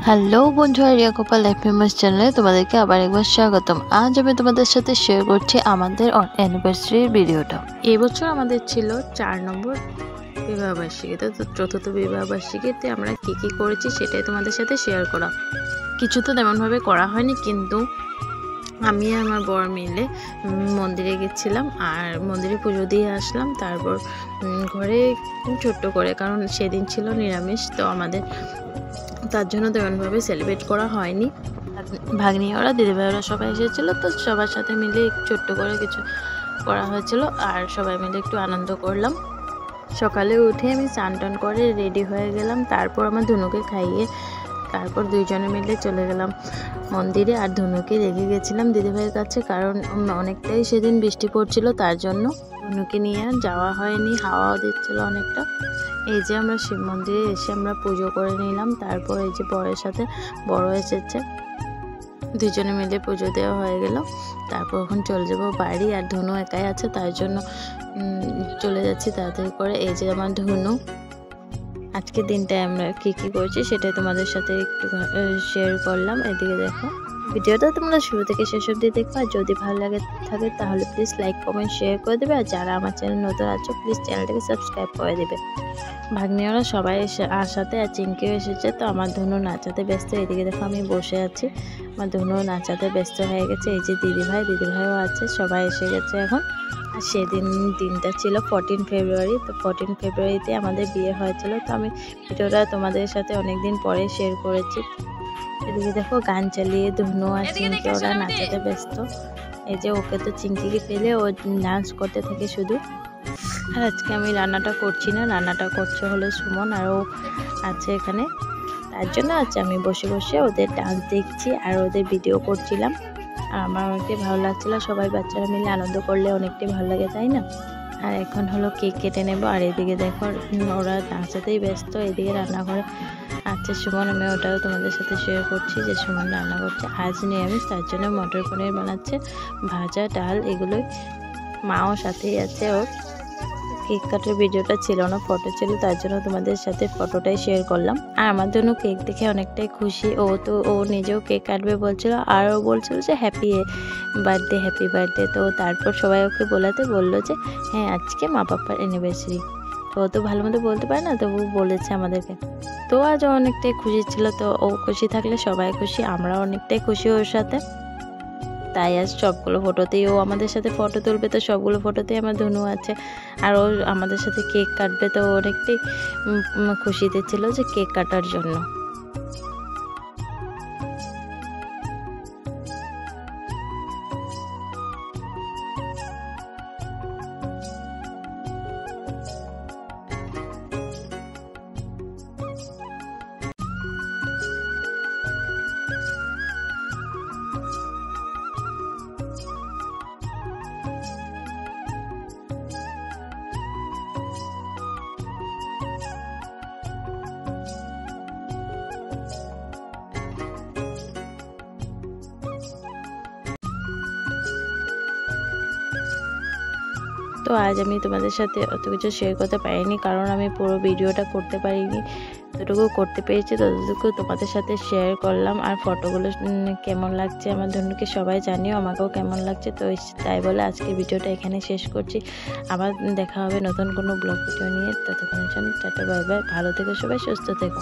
Hello বন্ধুরা, Riya Gopal life famous চ্যানেলে তোমাদেরকে আবার একবার স্বাগতম। আজ আমি তোমাদের সাথে শেয়ার করছি আমাদের অ্যানিভার্সারির ভিডিওটা। এবছর আমাদের ছিল 4 নম্বর বিবাহবার্ষিকীতে, তো চতুর্থ বিবাহবার্ষিকীতে আমরা কী করেছি সেটাই তোমাদের সাথে শেয়ার করা। কিছু তো তেমনভাবে করা হয়নি, কিন্তু আমি আর আমার বর মিলে মন্দিরে গেছিলাম আর মন্দিরে পুজো দিয়ে আসলাম। তারপর ঘরে ছোট্ট করে, কারণ সেদিন ছিল নিরামিষ, তো আমাদের তার জন্য তেমনভাবে সেলিব্রেট করা হয়নি। ভাগ্নি ওরা, দিদিভাইরা সবাই এসেছিলো, তো সবার সাথে মিলে ছোট্ট করে কিছু করা হয়েছিল আর সবাই মিলে একটু আনন্দ করলাম। সকালে উঠে আমি স্নান টান করে রেডি হয়ে গেলাম, তারপর আমার ধুনুকে খাইয়ে তারপর দুইজনে মিলে চলে গেলাম মন্দিরে। আর ধুনুকে রেখে গেছিলাম দিদিভাইয়ের কাছে, কারণ অনেকটাই সেদিন বৃষ্টি পড়ছিল, তার জন্য ধুনুকে নিয়ে যাওয়া হয়নি, হাওয়াও দিচ্ছিল অনেকটা। এই যে আমরা শিব মন্দিরে এসে আমরা পুজো করে নিলাম। তারপর এই যে বরের সাথে বড় এসেছে, দুজনে মিলে পুজো দেওয়া হয়ে গেল। তারপর এখন চলে যাবো বাড়ি, আর ধুনু একাই আছে, তার জন্য চলে যাচ্ছি তাড়াতাড়ি করে। এই যে আমার ধুনু। আজকের দিনটায় আমরা কী করেছি সেটাই তোমাদের সাথে একটু শেয়ার করলাম। এদিকে দেখো, ভিডিওটা তোমরা শুরু থেকে শেষ অবধি দেখো, আর যদি ভালো লাগে থাকে তাহলে প্লিজ লাইক কমেন্ট শেয়ার করে দেবে। আর যারা আমার চ্যানেল নতুন আছো প্লিজ চ্যানেলটাকে সাবস্ক্রাইব করে দেবে। ভাগ্নিওরা সবাই এসে আসাতে, আর চিঙ্কিও এসেছে, তো আমার ধনু নাচাতে ব্যস্ত। এদিকে দেখো আমি বসে আছি, আমার ধনু নাচাতে ব্যস্ত হয়ে গেছে। এই যে দিদিভাইও আছে, সবাই এসে গেছে এখন। আর সেদিন দিনটা ছিল 14 ফেব্রুয়ারি, তো 14 ফেব্রুয়ারিতে আমাদের বিয়ে হয়েছিল। তো আমি ভিডিওটা তোমাদের সাথে অনেকদিন পরে শেয়ার করেছি। এদিকে দেখো গান চালিয়ে ধনু আর চিঙ্কি ওরা নাচাতে ব্যস্ত। এই যে ওকে তো চিঙ্কিকে পেলে ও ডান্স করতে থাকে শুধু। আর আজকে আমি রান্নাটা করছি না, রান্নাটা করছে হলো সুমন, আর ও আছে এখানে, তার জন্য আছে আমি বসে বসে ওদের ডান্স দেখছি আর ওদের ভিডিও করছিলাম। আর আমার অনেকটাই ভালো লাগছিলো, সবাই বাচ্চারা মিলে আনন্দ করলে অনেকটাই ভালো লাগে, তাই না? আর এখন হলো কেক কেটে নেব। আর এদিকে দেখো ওরা নাচাতেই ব্যস্ত। এদিকে রান্নাঘরে আছে সুমন, আমি ওটাও তোমাদের সাথে শেয়ার করছি যে সুমন রান্না করছে। আজ নিরামিষ, তার জন্য মটর পনির বানাচ্ছে, ভাজা ডাল এগুলোই। মাও সাথেই আছে ওর। কেক কাটার ভিডিওটা ছিল না, ফটো ছিল, তার জন্য তোমাদের সাথে ফটোটাই শেয়ার করলাম। আর আমার জন্য কেক দেখে অনেকটাই খুশি। ও নিজেও কেক কাটবে বলছিল, আর ও বলছিল যে হ্যাপি বার্থডে। তো তারপর সবাই ওকে বললো যে হ্যাঁ আজকে মা পাপার অ্যানিভার্সারি। তো ও তো ভালো মতো বলতে পারে না, তবু বলেছে আমাদেরকে। তো আজ অনেকটাই খুশি ছিল, তো ও খুশি থাকলে সবাই খুশি, আমরা অনেকটাই খুশি ওর সাথে। তাই আজ সবগুলো ফটোতেই ও আমাদের সাথে ফটো তুলবে, তো সবগুলো ফটোতেই আমার ধনু আছে। আর ও আমাদের সাথে কেক কাটবে, তো অনেকটাই খুশিতে ছিল যে কেক কাটার জন্য। তো আজ আমি তোমাদের সাথে অত কিছু শেয়ার করতে পারিনি, কারণ আমি পুরো ভিডিওটা করতে পারিনি। যতটুকু করতে পেরেছি ততটুকু তোমাদের সাথে শেয়ার করলাম। আর ফটোগুলো কেমন লাগছে আমার ধনুকে সবাই জানিও, আমাকেও কেমন লাগছে। তো তাই বলে আজকে ভিডিওটা এখানে শেষ করছি। আবার দেখা হবে নতুন কোনো ব্লগ ভিডিও নিয়ে। ততক্ষণের জন্য টাটা, বাই বাই, ভালো থেকো সবাই, সুস্থ থেকো।